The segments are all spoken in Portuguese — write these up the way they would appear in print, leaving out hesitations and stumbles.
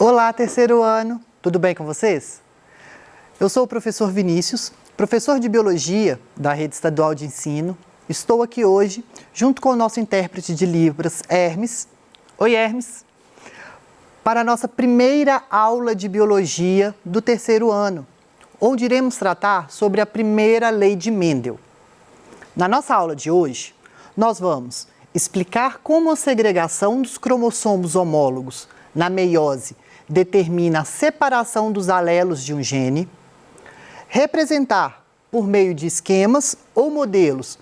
Olá, terceiro ano! Tudo bem com vocês? Eu sou o professor Vinícius, professor de Biologia da Rede Estadual de Ensino. Estou aqui hoje, junto com o nosso intérprete de Libras, Hermes. Oi, Hermes! Para a nossa primeira aula de Biologia do terceiro ano, onde iremos tratar sobre a primeira lei de Mendel. Na nossa aula de hoje, nós vamos explicar como a segregação dos cromossomos homólogos na meiose determina a separação dos alelos de um gene, representar, por meio de esquemas ou modelos,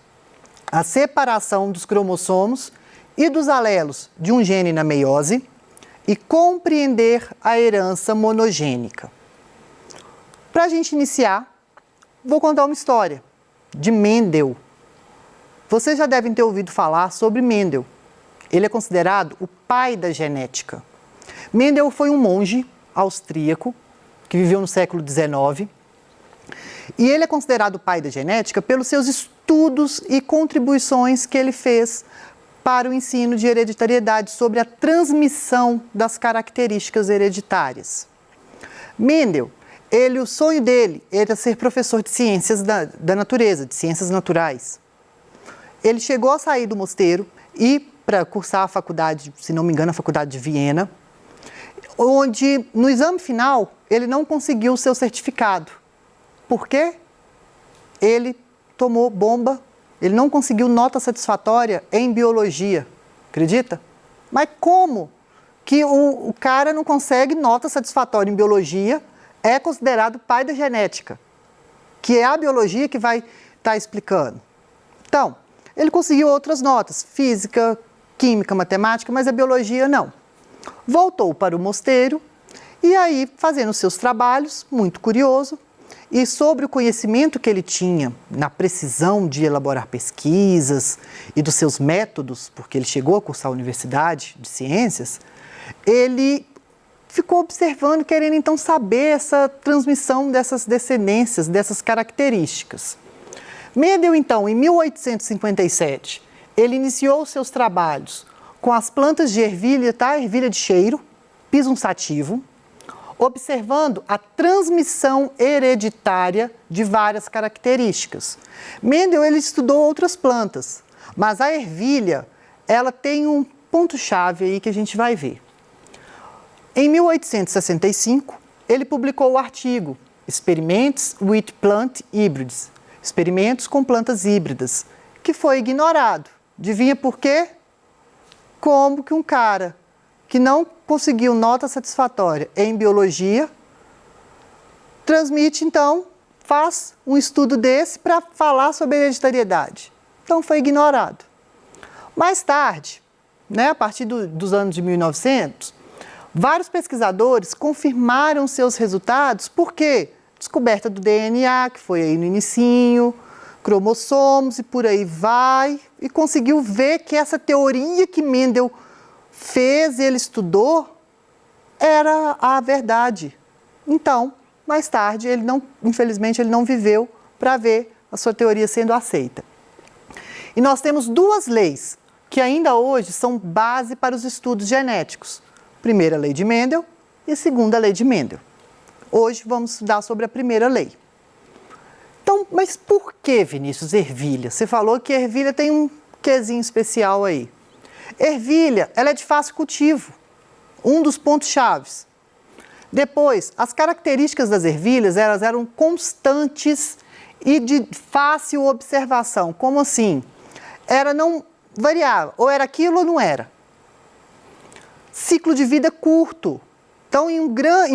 a separação dos cromossomos e dos alelos de um gene na meiose e compreender a herança monogênica. Para a gente iniciar, vou contar uma história de Mendel. Vocês já devem ter ouvido falar sobre Mendel. Ele é considerado o pai da genética. Mendel foi um monge austríaco que viveu no século XIX e ele é considerado o pai da genética pelos seus estudos e contribuições que ele fez para o ensino de hereditariedade sobre a transmissão das características hereditárias. Mendel, o sonho dele era ser professor de ciências da natureza, de ciências naturais. Ele chegou a sair do mosteiro e para cursar a faculdade, se não me engano, a faculdade de Viena, onde no exame final ele não conseguiu o seu certificado. Por quê? Ele tomou bomba, ele não conseguiu nota satisfatória em biologia. Acredita? Mas como que o cara não consegue nota satisfatória em biologia, é considerado pai da genética, que é a biologia que vai estar explicando? Então, ele conseguiu outras notas, física, química, matemática, mas a biologia não. Voltou para o mosteiro e aí, fazendo seus trabalhos, muito curioso, e sobre o conhecimento que ele tinha na precisão de elaborar pesquisas e dos seus métodos, porque ele chegou a cursar a Universidade de Ciências, ele ficou observando, querendo então saber essa transmissão dessas descendências, dessas características. Mendel, então, em 1857, ele iniciou seus trabalhos com as plantas de ervilha, ervilha de cheiro, pisum sativum, observando a transmissão hereditária de várias características. Mendel, ele estudou outras plantas, mas a ervilha, ela tem um ponto-chave aí que a gente vai ver. Em 1865, ele publicou o artigo Experiments with Plant Hybrids, experimentos com plantas híbridas, que foi ignorado. Adivinha por quê? Como que um cara que não conseguiu nota satisfatória em biologia, transmite então, faz um estudo desse para falar sobre hereditariedade. Então foi ignorado. Mais tarde, a partir dos anos de 1900, vários pesquisadores confirmaram seus resultados, por quê? Descoberta do DNA, que foi aí no inicinho, cromossomos e por aí vai, e conseguiu ver que essa teoria que Mendel fez e ele estudou era a verdade. Então, mais tarde, infelizmente, ele não viveu para ver a sua teoria sendo aceita. E nós temos duas leis que ainda hoje são base para os estudos genéticos. Primeira lei de Mendel e segunda lei de Mendel. Hoje vamos estudar sobre a primeira lei. Então, mas por que, Vinícius, ervilha? Você falou que ervilha tem um quezinho especial aí. Ervilha, ela é de fácil cultivo, um dos pontos-chave. Depois, as características das ervilhas, elas eram constantes e de fácil observação. Como assim? Ela não variava, ou era aquilo ou não era. Ciclo de vida curto. Então, em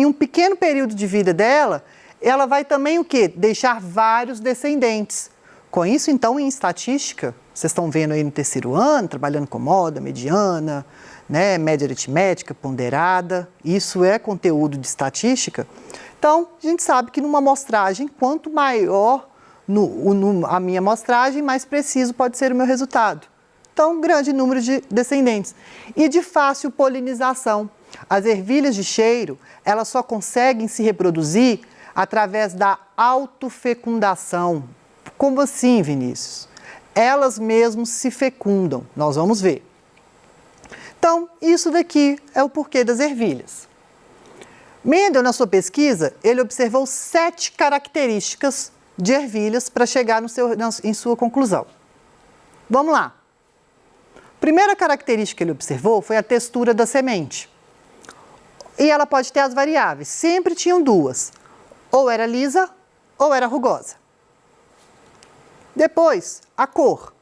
um pequeno período de vida dela, ela vai também o quê? Deixar vários descendentes. Com isso, então, em estatística, vocês estão vendo aí no terceiro ano, trabalhando com moda, mediana, média aritmética, ponderada, isso é conteúdo de estatística. Então, a gente sabe que numa amostragem, quanto maior a minha amostragem, mais preciso pode ser o meu resultado. Então, um grande número de descendentes. E de fácil polinização. As ervilhas de cheiro, elas só conseguem se reproduzir através da autofecundação. Como assim, Vinícius? Elas mesmas se fecundam. Nós vamos ver. Então, isso daqui é o porquê das ervilhas. Mendel, na sua pesquisa, ele observou 7 características de ervilhas para chegar em sua conclusão. Vamos lá. Primeira característica que ele observou foi a textura da semente. E ela pode ter as variáveis. Sempre tinham 2. Ou era lisa ou era rugosa. Depois, a cor.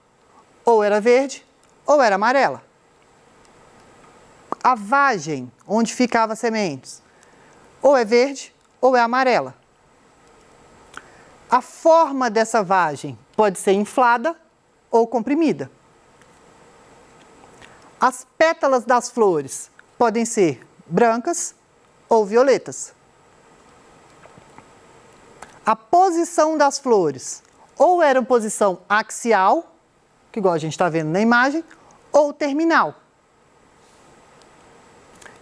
Ou era verde ou era amarela. A vagem, onde ficava as sementes. Ou é verde ou é amarela. A forma dessa vagem pode ser inflada ou comprimida. As pétalas das flores podem ser brancas ou violetas. A posição das flores ou era posição axial, que igual a gente está vendo na imagem, ou terminal.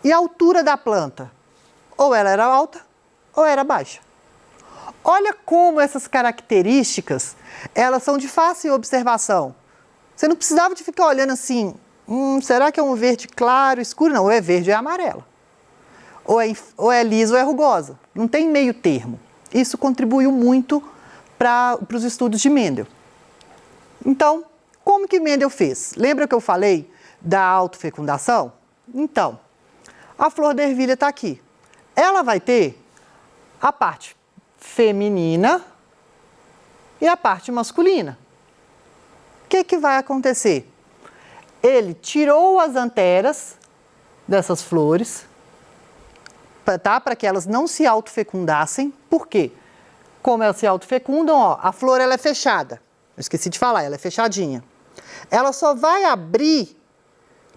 E a altura da planta, ou ela era alta ou era baixa. Olha como essas características, elas são de fácil observação. Você não precisava de ficar olhando assim, será que é um verde claro, escuro? Não, ou é verde ou é amarelo. Ou é lisa ou é rugosa. Não tem meio termo. Isso contribuiu muito para os estudos de Mendel. Então, como que Mendel fez? Lembra que eu falei da autofecundação? Então, a flor da ervilha está aqui. Ela vai ter a parte feminina e a parte masculina. O que vai acontecer? Ele tirou as anteras dessas flores, para que elas não se autofecundassem. Por quê? Como elas se autofecundam, ó, a flor ela é fechada. Eu esqueci de falar, ela é fechadinha. Ela só vai abrir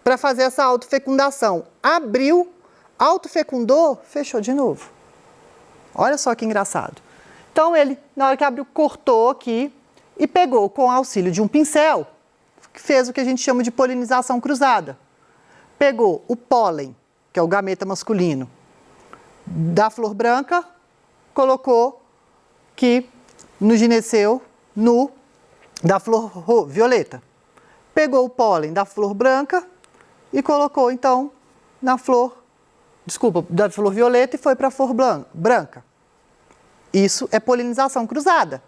para fazer essa autofecundação. Abriu, autofecundou, fechou de novo. Olha só que engraçado. Então ele, na hora que abriu, cortou aqui e pegou com o auxílio de um pincel, que fez o que a gente chama de polinização cruzada. Pegou o pólen, que é o gameta masculino, da flor branca, colocou aqui no gineceu da flor violeta. Pegou o pólen da flor branca e colocou então da flor violeta e foi para a flor branca. Isso é polinização cruzada.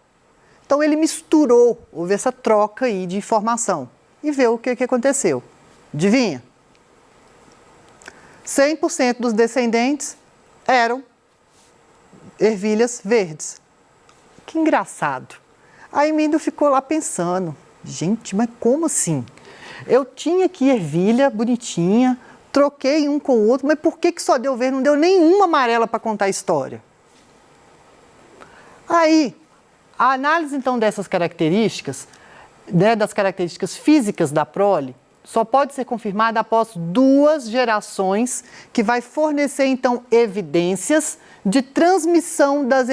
Então ele misturou, houve essa troca aí de informação e vê o que aconteceu. Adivinha? 100% dos descendentes eram ervilhas verdes. Que engraçado. Aí Mendel ficou lá pensando, gente, mas como assim? Eu tinha aqui ervilha bonitinha, troquei um com o outro, mas por que só deu verde, não deu nenhuma amarela para contar a história? Aí, a análise então dessas características, né, das características físicas da prole, só pode ser confirmada após 2 gerações, que vai fornecer então evidências de transmissão da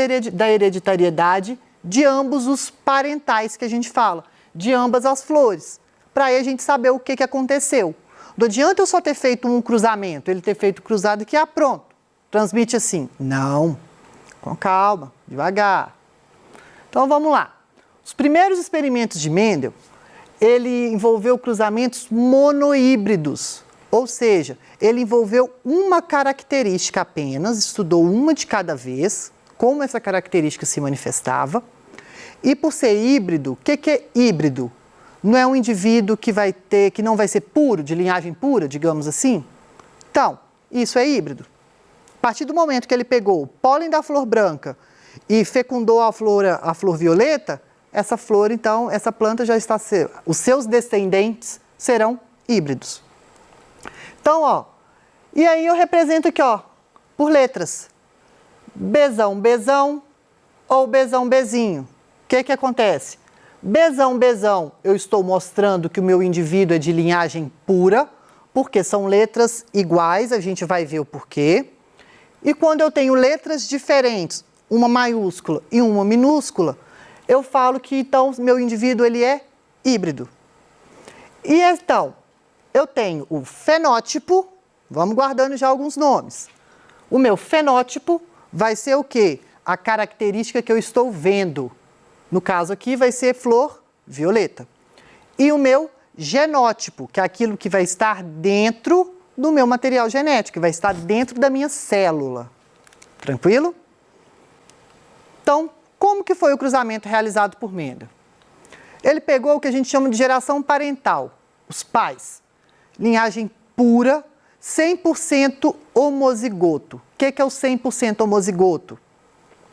hereditariedade de ambos os parentais que a gente fala, de ambas as flores, para aí a gente saber o que aconteceu. Não adianta eu só ter feito um cruzamento, ele ter feito cruzado e que, pronto, transmite assim. Não, com calma, devagar. Então vamos lá. Os primeiros experimentos de Mendel, ele envolveu cruzamentos monohíbridos, ou seja, ele envolveu uma característica apenas, estudou uma de cada vez, como essa característica se manifestava. E por ser híbrido, o que é híbrido? Não é um indivíduo que não vai ser puro, de linhagem pura, digamos assim? Então, isso é híbrido. A partir do momento que ele pegou o pólen da flor branca e fecundou a flor violeta, essa flor, então, essa planta já está... Os seus descendentes serão híbridos. Então, ó, e aí eu represento aqui, ó, por letras. Bzão, Bzão ou Bzão, Bzinho. O que acontece? Bzão, Bzão, eu estou mostrando que o meu indivíduo é de linhagem pura, porque são letras iguais, a gente vai ver o porquê. E quando eu tenho letras diferentes, uma maiúscula e uma minúscula, eu falo que então meu indivíduo ele é híbrido. E então, eu tenho o fenótipo, vamos guardando já alguns nomes. O meu fenótipo vai ser o quê? A característica que eu estou vendo. No caso aqui vai ser flor violeta. E o meu genótipo, que é aquilo que vai estar dentro do meu material genético, que vai estar dentro da minha célula. Tranquilo? Então, como que foi o cruzamento realizado por Mendel? Ele pegou o que a gente chama de geração parental, os pais. Linhagem pura, 100% homozigoto. O que é o 100% homozigoto?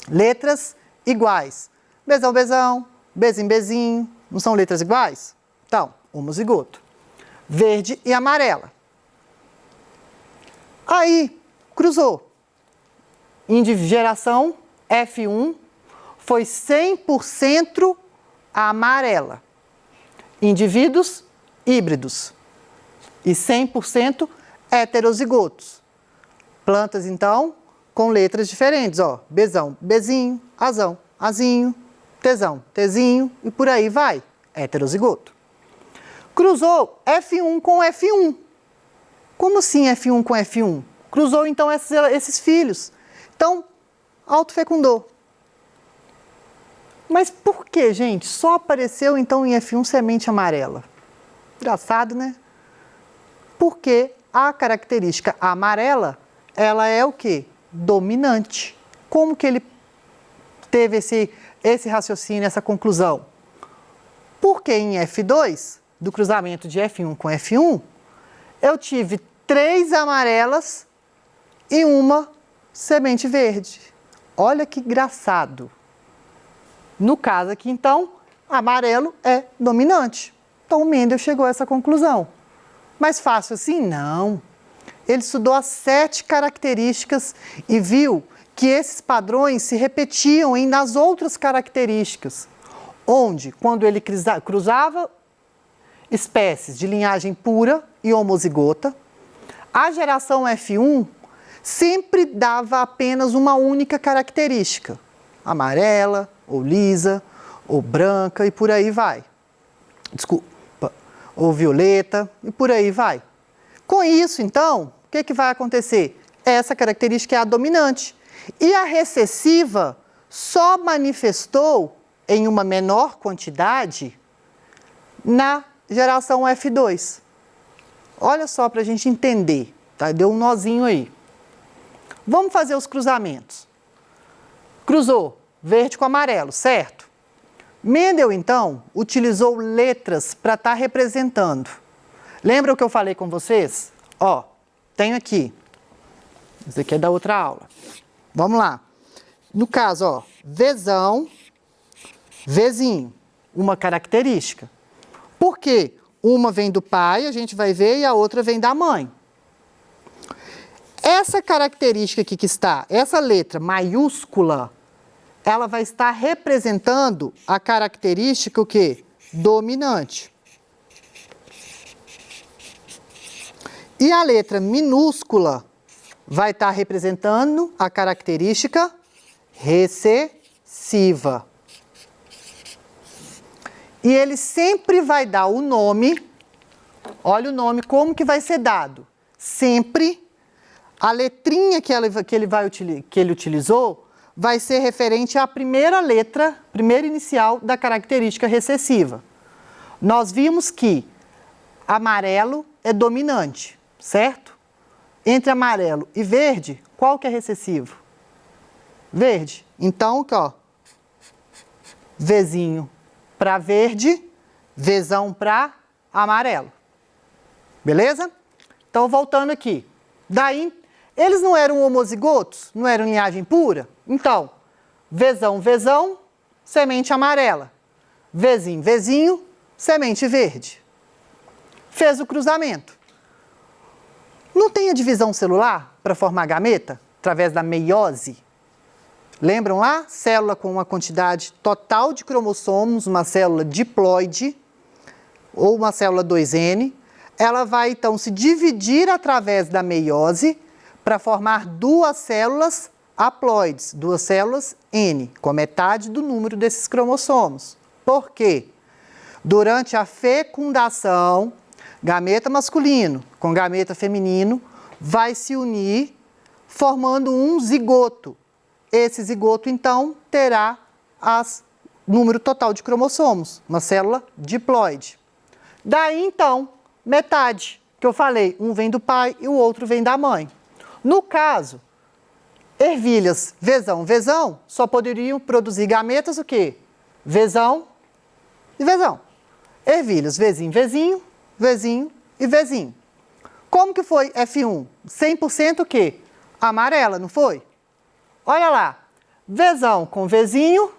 Letras iguais. Bezão, bezão, bezinho, bezinho. Não são letras iguais? Então, homozigoto. Verde e amarela. Aí, cruzou. Geração F1 foi 100% amarela. Indivíduos híbridos. E 100% heterozigotos. Plantas, então, com letras diferentes, ó. Bezão, bezinho, azão, azinho, tesão, tezinho e por aí vai. Heterozigoto. Cruzou F1 com F1. Como assim F1 com F1? Cruzou, então, esses filhos. Então, autofecundou. Mas por que, gente? Só apareceu, então, em F1 semente amarela. Engraçado, né? Porque a característica amarela, ela é o quê? Dominante. Como que ele teve esse raciocínio, essa conclusão? Porque em F2, do cruzamento de F1 com F1, eu tive 3 amarelas e uma semente verde. Olha que engraçado. No caso aqui, então, amarelo é dominante. Então, o Mendel chegou a essa conclusão. Mas fácil assim? Não. Ele estudou as 7 características e viu que esses padrões se repetiam nas outras características, onde, quando ele cruzava espécies de linhagem pura e homozigota, a geração F1 sempre dava apenas uma única característica, amarela, ou lisa, ou branca, e por aí vai. Desculpa, ou violeta, e por aí vai. Com isso, então, o que vai acontecer? Essa característica é a dominante. E a recessiva só manifestou em uma menor quantidade na geração F2. Olha só para a gente entender, tá? Deu um nozinho aí. Vamos fazer os cruzamentos. Cruzou verde com amarelo, certo? Mendel, então, utilizou letras para estar representando. Lembra o que eu falei com vocês? Ó, tenho aqui. Isso aqui é da outra aula. Vamos lá. No caso, ó, Vzão, Vzinho, uma característica. Por quê? Uma vem do pai, a gente vai ver, e a outra vem da mãe. Essa característica aqui que está, essa letra maiúscula, ela vai estar representando a característica o quê? Dominante. E a letra minúscula vai estar representando a característica recessiva. E ele sempre vai dar o nome, olha o nome, como que vai ser dado. Sempre a letrinha que ele utilizou vai ser referente à primeira letra, primeira inicial da característica recessiva. Nós vimos que amarelo é dominante, certo? Entre amarelo e verde, qual que é recessivo? Verde. Então, aqui, ó, Vzinho para verde, Vzão para amarelo. Beleza? Então, voltando aqui. Daí, eles não eram homozigotos? Não eram linhagem pura? Então, Vzão, Vzão, semente amarela. Vzinho, Vzinho, semente verde. Fez o cruzamento. Não tem a divisão celular para formar gameta? Através da meiose? Lembram lá? Célula com uma quantidade total de cromossomos, uma célula diploide, ou uma célula 2N. Ela vai, então, se dividir através da meiose para formar 2 células haploides, 2 células N, com a metade do número desses cromossomos. Por quê? Durante a fecundação, gameta masculino com gameta feminino vai se unir formando um zigoto. Esse zigoto, então, terá número total de cromossomos, uma célula diploide. Daí, então, metade, que eu falei, um vem do pai e o outro vem da mãe. No caso, Ervilhas, Vzão, Vzão, só poderiam produzir gametas o quê? Vzão e Vzão. Ervilhas, Vzinho, Vzinho, Vzinho e Vzinho. Como que foi F1? 100% o quê? Amarela, não foi? Olha lá. Vzão com Vzinho,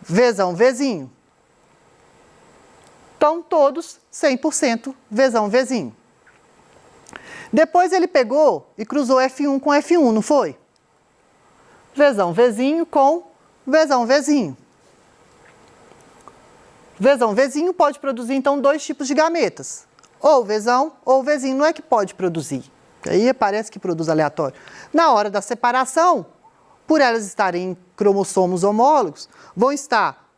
Vzão, Vzinho. Então, todos 100% Vzão, Vzinho. Depois ele pegou e cruzou F1 com F1, não foi? Vzão, Vzinho com Vzão, Vzinho. Vzão, Vzinho pode produzir, então, dois tipos de gametas. Ou Vzão ou Vzinho. Não é que pode produzir. Aí parece que produz aleatório. Na hora da separação, por elas estarem em cromossomos homólogos, vão estar,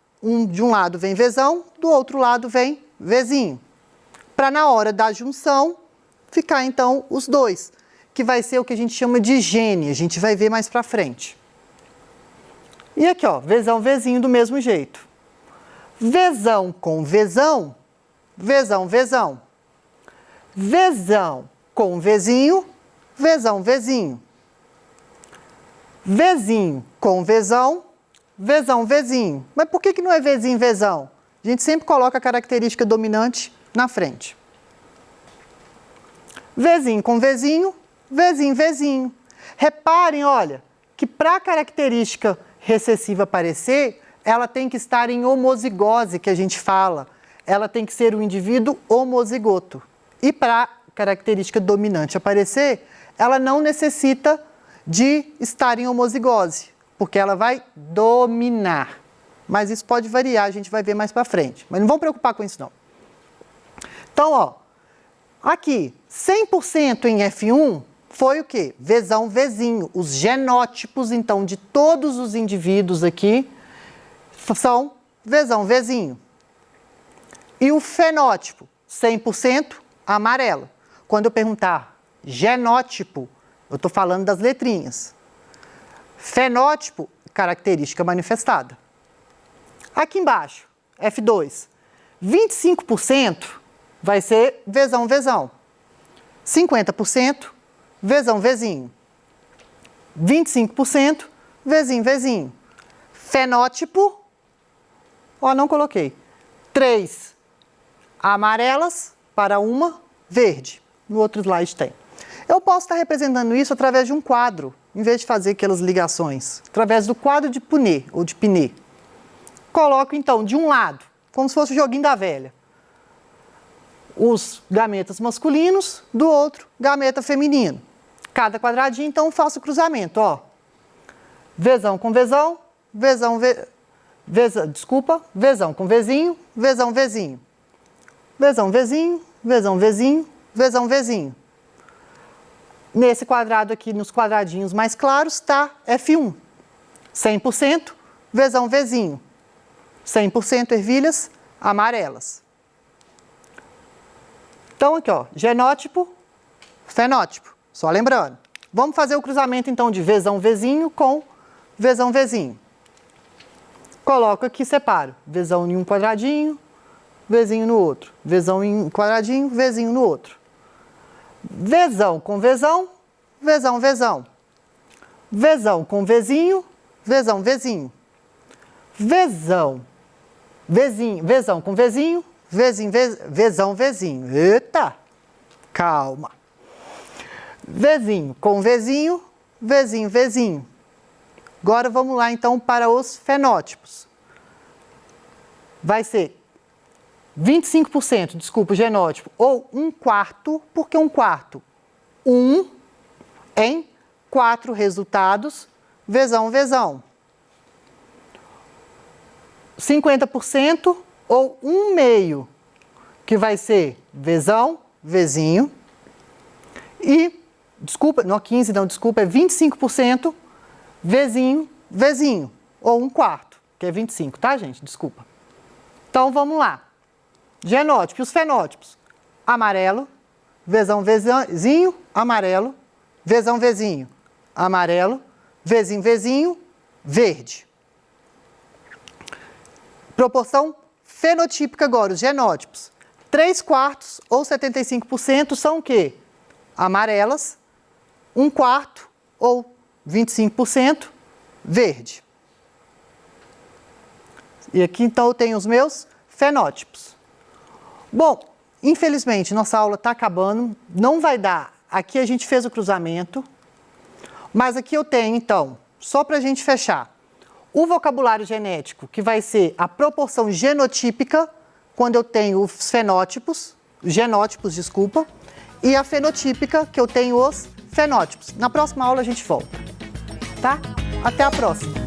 de um lado vem Vzão, do outro lado vem Vzinho. Para na hora da junção, ficar então os dois, que vai ser o que a gente chama de gene, a gente vai ver mais para frente. E aqui, ó, Vzão, Vzinho do mesmo jeito. Vzão com Vzão, Vzão, Vzão. Vzão com Vzinho, Vzão, Vzinho. Vzinho com Vzão, Vzão, Vzinho. Mas por que não é Vzinho, Vzão? A gente sempre coloca a característica dominante na frente. Vzinho com Vzinho, Vzinho, Vzinho. Reparem, olha, que para a característica recessiva aparecer, ela tem que estar em homozigose, que a gente fala. Ela tem que ser um indivíduo homozigoto. E para a característica dominante aparecer, ela não necessita de estar em homozigose, porque ela vai dominar. Mas isso pode variar, a gente vai ver mais para frente. Mas não vamos preocupar com isso, não. Então, ó, aqui, 100% em F1 foi o quê? Vzão, Vzinho. Os genótipos, então, de todos os indivíduos aqui são Vzão, Vzinho. E o fenótipo, 100% amarelo. Quando eu perguntar genótipo, eu estou falando das letrinhas. Fenótipo, característica manifestada. Aqui embaixo, F2, 25% vai ser Vzão, Vzão. 50% Vzão, Vzinho. 25% Vzinho, Vzinho. Fenótipo, ó, não coloquei. 3 amarelas para uma verde. No outro slide tem. Eu posso estar representando isso através de um quadro, em vez de fazer aquelas ligações. Através do quadro de Punnett ou de Pinet. Coloco, então, de um lado, como se fosse o joguinho da velha, os gametas masculinos, do outro, gameta feminino. Cada quadradinho, então, faço o cruzamento, ó. Vzão com Vzão, Vzão, Vzão com Vzinho, Vzão, Vzinho. Vzão, Vzinho, Vzão, Vzinho, Vzão, Vzinho. Nesse quadrado aqui, nos quadradinhos mais claros, está F1. 100% Vzão, Vzinho. 100% ervilhas amarelas. Então, aqui, ó, genótipo, fenótipo. Só lembrando. Vamos fazer o cruzamento, então, de Vzão, Vzinho com Vzão, Vzinho. Coloco aqui, separo. Vzão em um quadradinho, Vzinho no outro. Vzão em um quadradinho, Vzinho no outro. Vzão com Vzão, Vzão, Vzão. Vzão com Vzinho, Vzão, Vzinho. Vzão, Vzinho, Vzão com Vzinho, Vzinho, Vzão, Vzinho. Eita! Calma. Vzinho com Vzinho, Vzinho, Vzinho. Agora vamos lá então para os fenótipos. Vai ser 25%, desculpa, o genótipo, ou 1/4, por que 1/4? 1 em 4 resultados, Vzão, Vzão. 50% ou 1/2, que vai ser Vzão, Vzinho. E, desculpa, não 15 não, desculpa, é 25% Vzinho, Vzinho, ou 1/4, que é 25, tá, gente? Desculpa. Então, vamos lá. Genótipo, os fenótipos. Amarelo, Vzão, Vzinho, amarelo, Vzão, Vzinho, amarelo, Vzinho, Vzinho, verde. Proporção fenotípica agora, os genótipos. 3/4 ou 75% são o quê? Amarelas, 1/4 ou 25% verde. E aqui então eu tenho os meus fenótipos. Bom, infelizmente nossa aula está acabando, não vai dar. Aqui a gente fez o cruzamento, mas aqui eu tenho então, só para a gente fechar, o vocabulário genético, que vai ser a proporção genotípica, quando eu tenho os genótipos, desculpa, e a fenotípica, que eu tenho os fenótipos. Na próxima aula a gente volta, tá? Até a próxima!